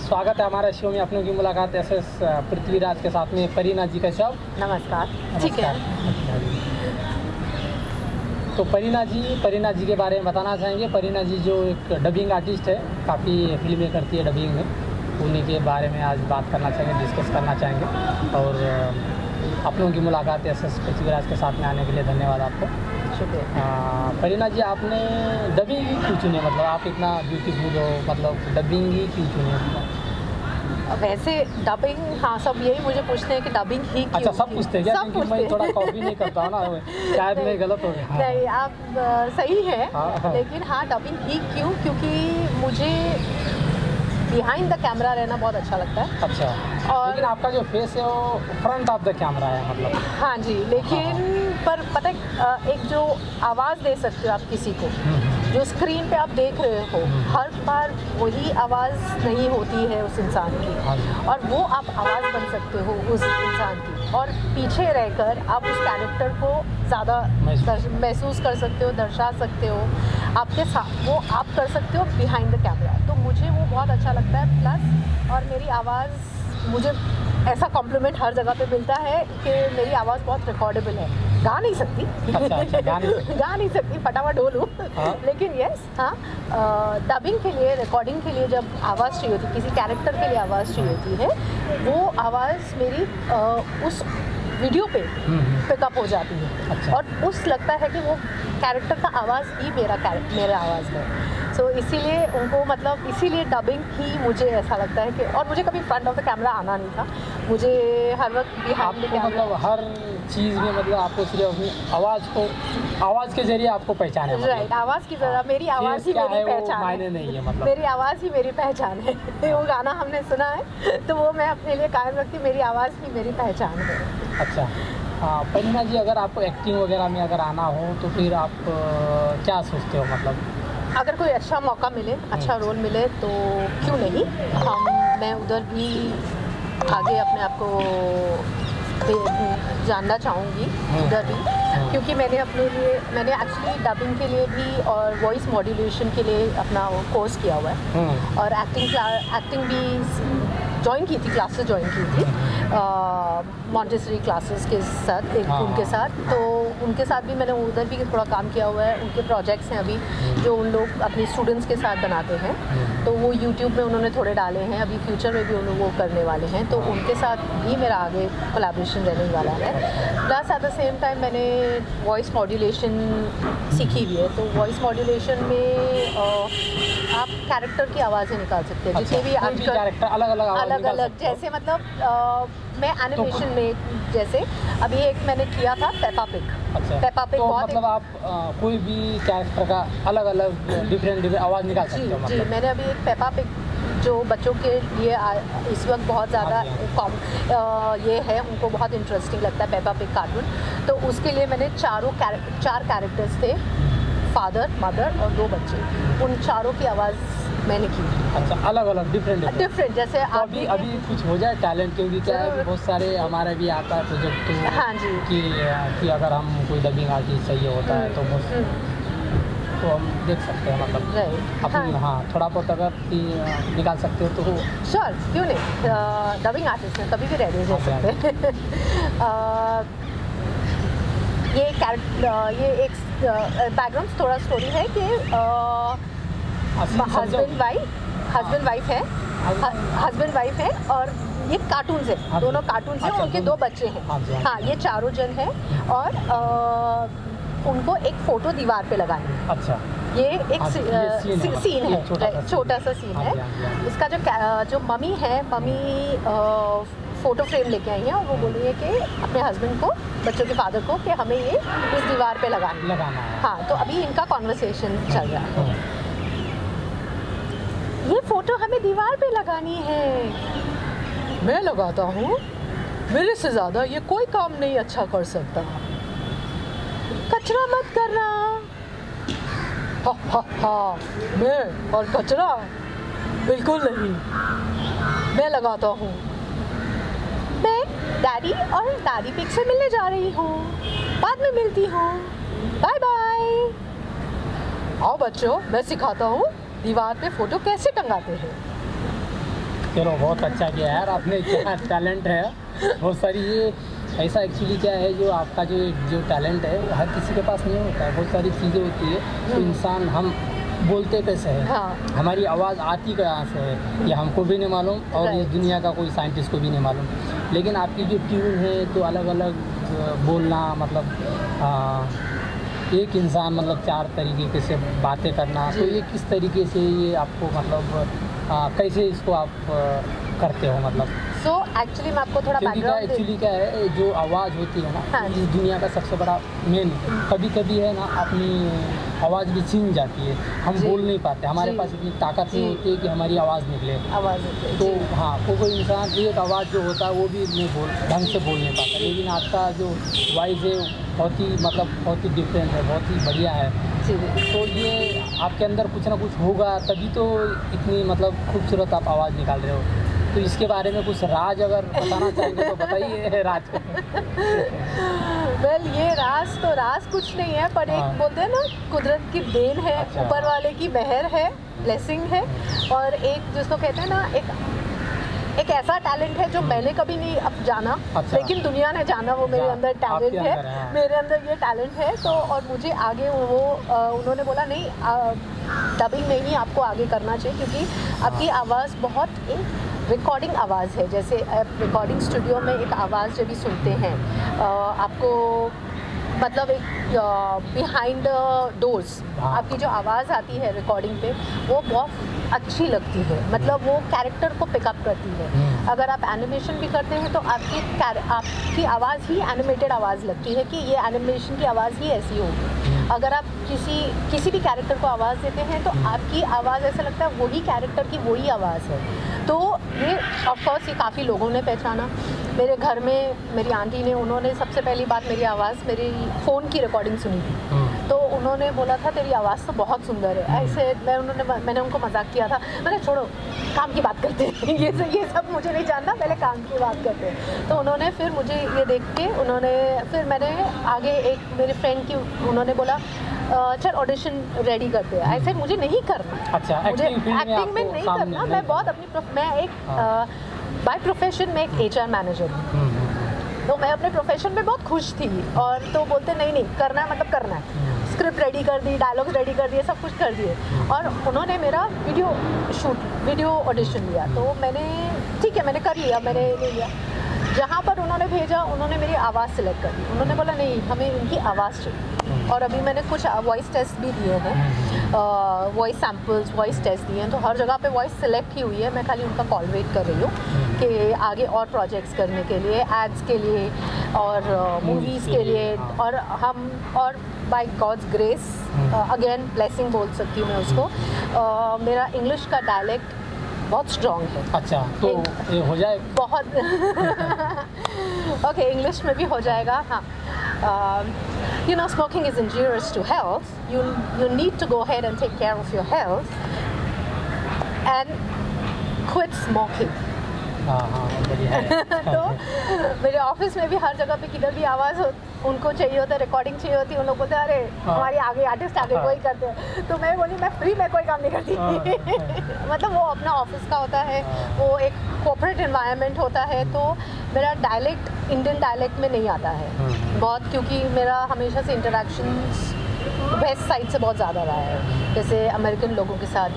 स्वागत है हमारे शो में। अपनों की मुलाकात एसएस पृथ्वीराज के साथ में परीना जी का शो। नमस्कार। ठीक है। तो परीना जी के बारे में बताना चाहेंगे। परीना जी जो एक डबिंग आर्टिस्ट है, काफ़ी फिल्में करती है डबिंग में, उन्हीं के बारे में आज बात करना चाहेंगे, डिस्कस करना चाहेंगे। और अपनों की मुलाकात एसएस पृथ्वीराज के साथ में आने के लिए धन्यवाद आपको। शुक्रिया। परीना जी, आपने डबिंग ही क्यों चुने? मतलब आप इतना ब्यूटीफुल हो, मतलब डबिंग ही क्यों चुने? वैसे डबिंग, हाँ, सब यही मुझे पूछते हैं कि डबिंग ही क्यों? अच्छा, सब पूछते हैं क्या? सब पूछते मैं थोड़ा कॉपी नहीं करता हूँ ना, शायद मैं गलत हो गया। नहीं, आप सही है। हाँ। लेकिन हाँ, डबिंग ही क्यों? क्योंकि मुझे बिहाइंड द कैमरा रहना बहुत अच्छा लगता है। अच्छा। और लेकिन आपका जो फेस है वो फ्रंट ऑफ द कैमरा है, मतलब। हाँ जी, लेकिन पर पता है, एक जो आवाज़ दे सकते हो आप किसी को, जो स्क्रीन पे आप देख रहे हो, हर बार वही आवाज़ नहीं होती है उस इंसान की, और वो आप आवाज़ बन सकते हो उस इंसान की, और पीछे रहकर आप उस कैरेक्टर को ज़्यादा महसूस कर सकते हो, दर्शा सकते हो, आपके साथ वो आप कर सकते हो बिहाइंड द कैमरा। तो मुझे वो बहुत अच्छा लगता है। प्लस और मेरी आवाज़, मुझे ऐसा कॉम्प्लीमेंट हर जगह पे मिलता है कि मेरी आवाज़ बहुत रिकॉर्डेबल है। गा नहीं सकती। अच्छा, गा नहीं सकती, फटाफट ढोलूँ। लेकिन यस, हाँ, डबिंग के लिए, रिकॉर्डिंग के लिए जब आवाज़ चाहिए होती, किसी कैरेक्टर के लिए आवाज़ चाहिए होती है, वो आवाज़ मेरी उस वीडियो पे पिकअप हो जाती है। अच्छा। और उस लगता है कि वो कैरेक्टर का आवाज़ ही मेरा आवाज़ है। सो इसीलिए उनको, मतलब इसीलिए डबिंग ही मुझे ऐसा लगता है कि, और मुझे कभी फ्रंट ऑफ द कैमरा आना नहीं था, मुझे हर वक्त बिहाइंड द कैमरा। मतलब हर चीज़ में, मतलब आपको सिर्फ अपनी आवाज़ के जरिए आपको पहचाने, राइट, आवाज़ की जरा, मेरी आवाज़ ही मेरी पहचान मायने नहीं है, मतलब मेरी आवाज़ ही मेरी पहचान है। वो गाना हमने सुना है तो वो मैं अपने लिए कायम रखती, मेरी आवाज़ ही मेरी पहचान है। अच्छा। परीना जी, अगर आपको एक्टिंग वगैरह में अगर आना हो तो फिर आप क्या सोचते हो? मतलब अगर कोई अच्छा मौका मिले, अच्छा रोल मिले तो क्यों नहीं, मैं उधर भी आगे अपने आप को जानना चाहूँगी उधर भी, क्योंकि मैंने एक्चुअली डबिंग के लिए भी और वॉइस मॉड्यूलेशन के लिए अपना कोर्स किया हुआ है, और एक्टिंग भी ज्वाइन की थी, क्लासेस ज्वाइन की थी मॉन्टेसरी क्लासेस के साथ, उनके साथ। तो उनके साथ भी मैंने उधर भी थोड़ा काम किया हुआ है। उनके प्रोजेक्ट्स हैं अभी जो उन लोग अपने स्टूडेंट्स के साथ बनाते हैं, तो वो यूट्यूब में उन्होंने थोड़े डाले हैं, अभी फ्यूचर में भी उन वो करने वाले हैं, तो उनके साथ भी मेरा आगे कोलैबोरेशन रहने वाला है। Plus at the same time मैंने वॉइस मॉड्यूलेशन सीखी हुई है, तो वॉइस मॉड्यूलेशन में आप कैरेक्टर की आवाज़ें निकाल सकते हैं। जितने भी कैरेक्टर अलग, जैसे मतलब मैं एनिमेशन में, जैसे अभी एक मैंने किया था पेपा पिग। अच्छा। पेपा पिग, तो बहुत मतलब आप कोई भी कैरेक्टर का अलग डिफरेंट आवाज़ निकाल सकते हो? जी, मैंने अभी एक पेपा पिग जो बच्चों के लिए इस वक्त बहुत ज़्यादा ये है, उनको बहुत इंटरेस्टिंग लगता है पेपा पिग कार्टून, तो उसके लिए मैंने चार कैरेक्टर्स थे, फादर, मदर और 2 बच्चे, उन चारों की आवाज़ मैंने की। अच्छा, अलग डिफरेंट। जैसे तो अभी कुछ हो जाए टैलेंट, क्योंकि क्या है कि बहुत सारे हमारे भी आता है प्रोजेक्ट, तो हाँ जी, कि अगर हम कोई डबिंग आर्टिस्ट चाहिए होता है तो हम देख सकते हैं, मतलब अपनी, हाँ, थोड़ा बहुत अगर निकाल सकते हो तो श्योर, क्यों नहीं, डबिंग आर्टिस्ट में कभी भी रेडी हो सकते हैं। ये एक बैकग्राउंड थोड़ा स्टोरी है कि हस्बैंड वाइफ है, और ये कार्टून्स है, दोनों कार्टून्स हैं, उनके 2 बच्चे हैं। हाँ, ये चारों जन हैं, और उनको एक फ़ोटो दीवार पे लगानी है। अच्छा। ये एक सीन है, छोटा सा सीन है। इसका जो मम्मी है, फ़ोटो फ्रेम लेके आई हैं, और वो बोल रही है कि अपने हस्बैंड को, बच्चों के फादर को, कि हमें ये इस दीवार पे लगाना है। हाँ, तो अभी इनका कॉन्वर्सेशन चल रहा है, ये फ़ोटो हमें दीवार पे लगानी है। मैं लगाता हूँ, मेरे से ज़्यादा ये कोई काम नहीं अच्छा कर सकता, कचरा मत करना। हा, मैं और कचरा बिल्कुल नहीं, मैं लगाता हूँ। मैं डैडी और दादी पिग से मिलने जा रही हूँ, बाद में मिलती हूँ, बाय बाय। आओ बच्चों, मैं सिखाता हूँ दीवार पे फ़ोटो कैसे टंगाते हैं। चलो बहुत अच्छा किया यार आपने, क्या टैलेंट है बहुत सारी। ये ऐसा एक्चुअली क्या है, जो आपका जो टैलेंट है हर किसी के पास नहीं होता है। बहुत सारी चीज़ें होती है तो इंसान, हम बोलते कैसे हैं, हाँ। हमारी आवाज़ आती कहाँ से है ये हमको भी नहीं मालूम, और ये दुनिया का कोई साइंटिस्ट को भी नहीं मालूम। लेकिन आपकी जो ट्यून है तो अलग अलग बोलना, मतलब एक इंसान मतलब 4 तरीके से बातें करना, तो ये किस तरीके से ये आपको मतलब कैसे इसको आप करते हो मतलब? सो एक्चुअली मैं आपको थोड़ा बैकग्राउंड एक्चुअली क्या है, जो आवाज़ होती है ना, हाँ। इस दुनिया का सबसे बड़ा मेन, कभी कभी है ना अपनी आवाज़ भी छीन जाती है, हम बोल नहीं पाते, हमारे पास इतनी ताकत नहीं होती है कि हमारी आवाज़ निकले। तो हाँ, कोई इंसान एक आवाज़ जो होता है वो भी नहीं ढंग से बोल नहीं पाता। लेकिन आपका जो वॉइस है बहुत ही मतलब बहुत ही डिफरेंट है, बहुत ही बढ़िया है। तो ये आपके अंदर कुछ ना कुछ होगा तभी तो इतनी मतलब खूबसूरत आप आवाज़ निकाल रहे हो। तो इसके बारे में कुछ राज अगर बताना चाहेंगे तो बताइए राज। वेल ये राज कुछ नहीं है, पर एक बोलते हैं ना कुदरत की देन है, ऊपर वाले की मेहर है, ब्लेसिंग है। और एक जिसको कहते हैं ना, एक ऐसा टैलेंट है जो मैंने कभी नहीं अब जाना, लेकिन दुनिया ने जाना वो मेरे अंदर टैलेंट है, मेरे अंदर ये टैलेंट है। तो और मुझे आगे उन्होंने बोला नहीं, डबिंग में ही आपको आगे करना चाहिए, क्योंकि आपकी आवाज़ बहुत एक रिकॉर्डिंग आवाज़ है। जैसे रिकॉर्डिंग स्टूडियो में एक आवाज़ जब भी सुनते हैं आपको, मतलब एक बिहाइंड डोर्स आपकी जो आवाज़ आती है रिकॉर्डिंग पे वो बहुत अच्छी लगती है, मतलब वो कैरेक्टर को पिकअप करती है। अगर आप एनिमेशन भी करते हैं तो आपकी आवाज़ ही एनिमेटेड आवाज़ लगती है कि ये एनिमेशन की आवाज़ ही ऐसी होगी। अगर आप किसी भी कैरेक्टर को आवाज़ देते हैं तो आपकी आवाज़ ऐसा लगता है वही कैरेक्टर की वही आवाज़ है। तो ये ऑफकोर्स ये काफ़ी लोगों ने पहचाना। मेरे घर में मेरी आंटी ने, उन्होंने सबसे पहली बात मेरी आवाज़ मेरी फ़ोन की रिकॉर्डिंग सुनी थी, तो उन्होंने बोला था तेरी आवाज़ तो बहुत सुंदर है। ऐसे मैंने उनको मजाक किया था, मैंने छोड़ो काम की बात करते हैं, ये सब मुझे नहीं जानना, पहले काम की बात करते हैं। तो उन्होंने फिर मुझे ये देख के फिर मैंने आगे एक मेरे फ्रेंड की, उन्होंने बोला चल ऑडिशन रेडी करते हैं। ऐसे मुझे नहीं करना, अच्छा, मुझे एक्टिंग में नहीं करना। मैं बहुत मैं एक बाय प्रोफेशन में एक HR मैनेजर हूँ, तो मैं अपने प्रोफेशन में बहुत खुश थी। और तो बोलते नहीं करना है मतलब करना है, स्क्रिप्ट रेडी कर दी, डायलॉग्स रेडी कर दिए, सब कुछ कर दिए। और उन्होंने मेरा वीडियो ऑडिशन लिया, तो मैंने ठीक है मैंने कर लिया, मैंने ले लिया। जहाँ पर उन्होंने भेजा उन्होंने मेरी आवाज़ सेलेक्ट कर दी। उन्होंने बोला नहीं हमें इनकी आवाज़ चाहिए। और अभी मैंने कुछ वॉइस टेस्ट भी दिए हैं, वॉइस सैम्पल्स, वॉइस टेस्ट दिए हैं, तो हर जगह पे वॉइस सेलेक्ट ही हुई है। मैं खाली उनका कॉल वेट कर रही हूँ कि आगे और प्रोजेक्ट्स करने के लिए, एड्स के लिए और मूवीज़ के लिए। और by God's grace again blessing बोल सकती हूँ मैं उसको, मेरा इंग्लिश का डायलेक्ट बहुत स्ट्रॉन्ग है। अच्छा, तो ये हो जाए बहुत ओके, इंग्लिश में भी हो जाएगा। हाँ, you know smoking is injurious to health. You need to go ahead and take care of your health and quit smoking. हाँ बढ़िया है। तो मेरे ऑफिस में भी हर जगह पे किधर भी आवाज़ उनको चाहिए होता है, रिकॉर्डिंग चाहिए होती है, उन लोग बोलते हैं अरे हमारी आगे आर्टिस्ट आगे वही करते हैं। तो मैं बोली मैं फ्री में कोई काम नहीं करती। मतलब वो अपना ऑफिस का होता है, वो एक कॉर्पोरेट एनवायरनमेंट होता है, तो मेरा डायलेक्ट इंडियन डायलेक्ट में नहीं आता है बहुत, क्योंकि मेरा हमेशा से इंटरेक्शंस वेस्ट साइड से बहुत ज़्यादा रहा है, जैसे अमेरिकन लोगों के साथ,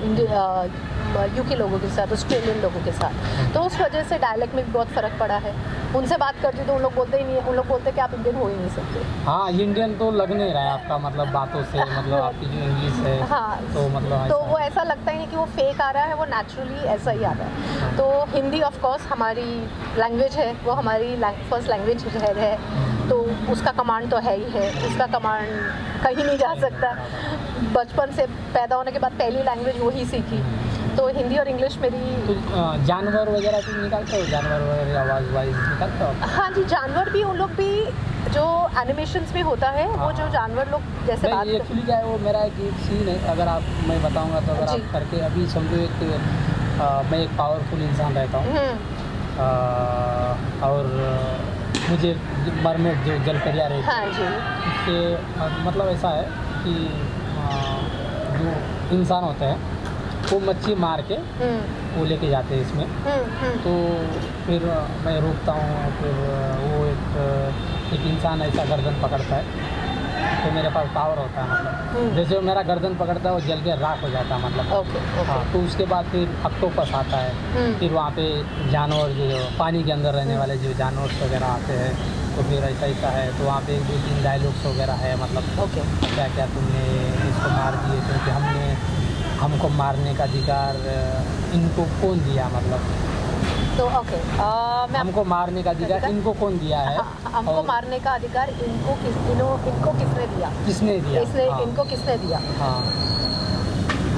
UK लोगों के साथ, ऑस्ट्रेलियन लोगों के साथ। तो उस वजह से डायलेक्ट में भी बहुत फ़र्क पड़ा है। उनसे बात करती तो उन लोग बोलते ही नहीं है, उन लोग बोलते कि आप इंडियन हो ही नहीं सकते। हाँ, इंडियन तो लग नहीं रहा है आपका मतलब बातों से, मतलब आपकी जो इंग्लिश है। हाँ, तो मतलब तो वो ऐसा लगता ही नहीं कि वो फेक आ रहा है, वो नेचुरली ऐसा ही आ रहा है। तो हिंदी ऑफ कोर्स हमारी लैंग्वेज है, वो हमारी फर्स्ट लैंग्वेज है, तो उसका कमांड तो है ही है, उसका कमांड कहीं नहीं जा सकता। बचपन से पैदा होने के बाद पहली लैंग्वेज वही सीखी, तो हिंदी और इंग्लिश मेरी। तो जानवर वगैरह भी निकालते हो, जानवर वगैरह आवाज़ वाइज निकालते हो? हाँ जी, जानवर भी, उन लोग भी जो एनिमेशंस में होता है, वो जो जानवर लोग जैसे बात एक्चुअली क्या है, वो मेरा एक सीन है, अगर आप मैं बताऊंगा तो अगर आप करके, अभी समझो मैं एक पावरफुल इंसान रहता हूँ और मुझे मरमेड जो जलपरिया रहती है, हाँ जी, उससे मतलब ऐसा है कि जो इंसान होते हैं वो मच्छी मार के वो लेके जाते हैं इसमें। तो फिर मैं रोकता हूँ, फिर वो एक इंसान ऐसा गर्दन पकड़ता है, तो मेरे पास पावर होता है मतलब जैसे वो मेरा गर्दन पकड़ता है वो जल के राख हो जाता है मतलब। हाँ, तो उसके बाद फिर ऑक्टोपस आता है। फिर वहाँ पे जानवर जो पानी के अंदर रहने वाले जो जानवर वगैरह आते हैं, तो फिर ऐसा है। तो वहाँ पे 1-2-3 डायलॉग्स वगैरह है मतलब क्या क्या तुमने इसको मार दिए, क्योंकि हमको मारने का अधिकार इनको कौन दिया मतलब। तो हमको मारने का अधिकार इनको कौन दिया है? हमको मारने का अधिकार इनको किसने दिया? किसने दिया? इनको किसने दिया? हाँ,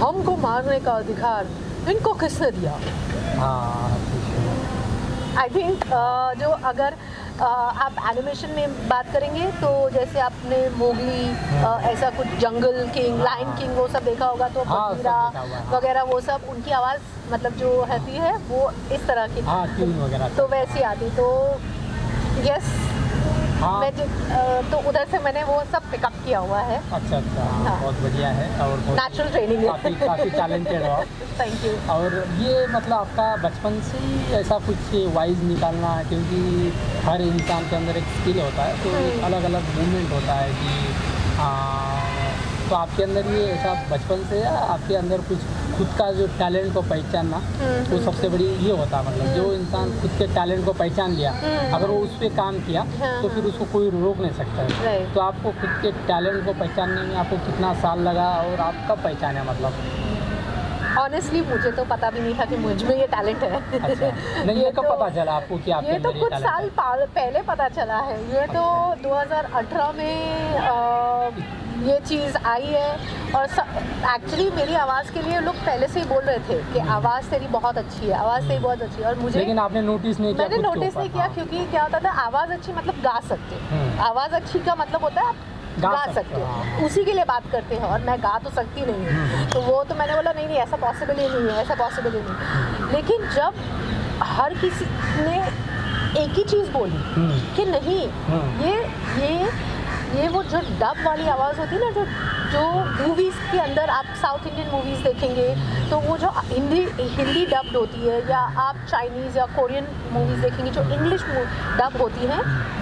हमको मारने का अधिकार इनको किसने दिया? हाँ, आई थिंक जो अगर आप एनिमेशन में बात करेंगे तो जैसे आपने मोगली ऐसा कुछ जंगल किंग, लायन किंग वो सब देखा होगा, तो बगीरा वगैरह वो सब उनकी आवाज़ मतलब जो रहती है वो इस तरह की वगैरह तो वैसी आती। तो यस, मैं तो उधर से मैंने वो सब पिकअप किया हुआ है। अच्छा, हाँ। बहुत बढ़िया है और नेचुरल ट्रेनिंग है, काफ़ी टैलेंटेड हो आप। Thank you. और ये मतलब आपका बचपन से ही ऐसा कुछ वाइज निकालना है, क्योंकि हर इंसान के अंदर एक स्किल होता है, तो एक अलग अलग मूवमेंट होता है कि तो आपके अंदर ये ऐसा बचपन से या आपके अंदर कुछ खुद का जो टैलेंट को पहचानना वो सबसे बड़ी ये होता है मतलब जो इंसान खुद के टैलेंट को पहचान लिया, अगर वो उस पर काम किया तो फिर उसको कोई रोक नहीं सकता है। तो आपको खुद के टैलेंट को पहचानने में आपको कितना साल लगा और आप कब पहचाने मतलब? ऑनेस्टली मुझे तो पता भी नहीं था कि मुझ में ये टैलेंट है। अच्छा, नहीं ये कब पता चला आपको कि आपके अंदर ये तो कुछ साल पहले पता चला है। ये तो 2018 में ये चीज़ आई है। और एक्चुअली मेरी आवाज़ के लिए लोग पहले से ही बोल रहे थे कि आवाज़ तेरी बहुत अच्छी है, आवाज़ तेरी बहुत अच्छी है। और मुझे लेकिन आपने नोटिस नहीं किया? मैंने नोटिस नहीं किया, क्योंकि क्या होता था, आवाज़ अच्छी मतलब गा सकते। आवाज़ अच्छी का मतलब होता है आप गा सकते हो, उसी के लिए बात करते हैं, और मैं गा तो सकती नहीं हूँ। तो वो तो मैंने बोला नहीं ऐसा पॉसिबल ही नहीं है, ऐसा पॉसिबल ही नहीं। लेकिन जब हर किसी ने एक ही चीज़ बोली कि नहीं ये वो जो डब वाली आवाज़ होती है ना, जो मूवीज़ के अंदर आप साउथ इंडियन मूवीज़ देखेंगे तो वो जो हिंदी डब्ड होती है, या आप चाइनीज़ या कोरियन मूवीज़ देखेंगे जो इंग्लिश डब होती हैं,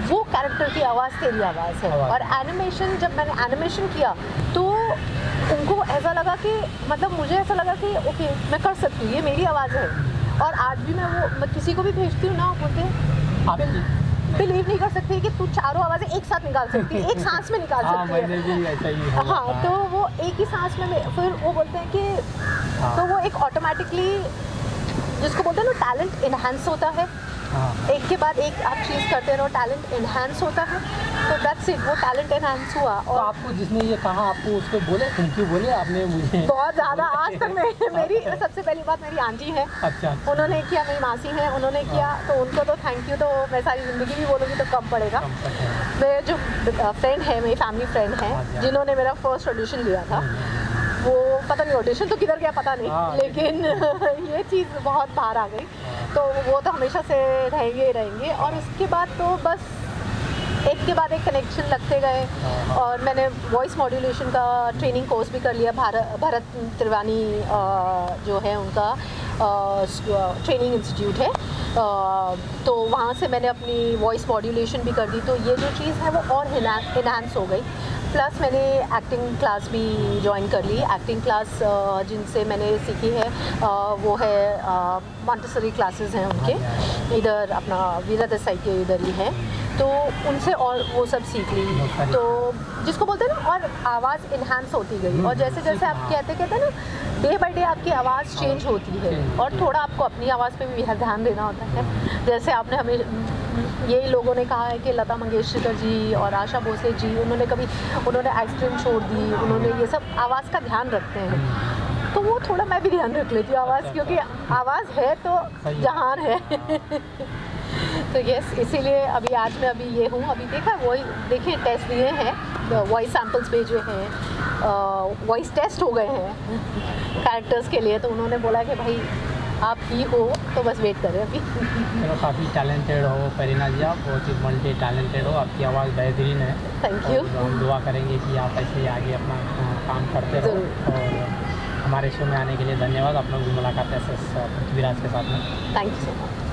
वो कैरेक्टर की आवाज़ तेरी आवाज़ है। और एनिमेशन, जब मैंने एनिमेशन किया तो उनको ऐसा लगा कि मतलब मुझे ऐसा लगा कि ओके मैं कर सकती हूँ, ये मेरी आवाज़ है। और आज भी मैं किसी को भी भेजती हूँ ना, बोलते बिलीव नहीं कर सकते कि तू चारों आवाज़ें एक साथ निकाल सकती है, एक सांस में निकाल सकती है। मैंने भी ऐसा ही हाँ, तो वो एक ही सांस में फिर वो बोलते हैं कि तो वो एक ऑटोमेटिकली जिसको बोलते हैं ना टैलेंट इनहेंस होता है। एक के बाद एक आप चीज़ करते रहो, टैलेंट इनहेंस होता है। तो दैट्स इट, वो टैलेंट इनहेंस हुआ। और तो आपको जिसने ये कहा आपको उसको बोले, थैंक यू बोले आपने? मुझे बहुत ज़्यादा आज तक मेरी सबसे पहली बात मेरी आंटी है। अच्छा। उन्होंने किया, मेरी मासी है, उन्होंने किया, तो उनको तो थैंक यू तो मैं सारी ज़िंदगी भी बोलूँगी तो कम पड़ेगा। मेरे जो फ्रेंड है, मेरी फैमिली फ्रेंड है, जिन्होंने मेरा फर्स्ट ऑडिशन लिया था, वो पता नहीं ऑडिशन तो किधर गया पता नहीं, लेकिन ये चीज़ बहुत बाहर आ गई। तो वो तो हमेशा से रहेंगे ही रहेंगे। और उसके बाद तो बस एक के बाद एक कनेक्शन लगते गए। और मैंने वॉइस मॉड्यूलेशन का ट्रेनिंग कोर्स भी कर लिया। भरत त्रिवानी जो है उनका ट्रेनिंग इंस्टीट्यूट है, तो वहाँ से मैंने अपनी वॉइस मॉड्यूलेशन भी कर दी। तो ये जो चीज़ है वो और इन्हांस हो गई। प्लस मैंने एक्टिंग क्लास भी ज्वाइन कर ली। एक्टिंग क्लास जिनसे मैंने सीखी है वो है मॉन्टेसरी क्लासेस हैं उनके, इधर अपना वीरा देसाई के इधर ही है, तो उनसे और वो सब सीख ली। तो जिसको बोलते हैं ना, और आवाज़ इन्हांस होती गई। और जैसे जैसे आप कहते हैं ना, डे बाय डे आपकी आवाज़ चेंज होती है, और थोड़ा आपको अपनी आवाज़ पे भी ध्यान देना होता है। जैसे आपने हमें यही लोगों ने कहा है कि लता मंगेशकर जी और आशा भोसले जी, उन्होंने आइसक्रीम छोड़ दी, उन्होंने ये सब आवाज़ का ध्यान रखते हैं। तो वो थोड़ा मैं भी ध्यान रख लेती हूँ आवाज़, क्योंकि आवाज़ है तो जहान है। तो यस, इसीलिए अभी आज मैं अभी ये हूँ। अभी देखिए टेस्ट दिए हैं, वॉइस सैम्पल्स भेजे हैं, वॉइस टेस्ट हो गए हैं कैरेक्टर्स के लिए। तो उन्होंने बोला कि भाई आप ही हो, तो बस वेट करें अभी। चलो, काफ़ी टैलेंटेड हो परीना जी, आप बहुत ही मल्टी टैलेंटेड हो, आपकी आवाज़ बेहतरीन है। Thank you. हम दुआ करेंगे कि आप ऐसे ही आगे अपना काम करते रहो। और हमारे शो में आने के लिए धन्यवाद। आप लोग की मुलाकात है पृथ्वीराज के साथ में। Thank you so much.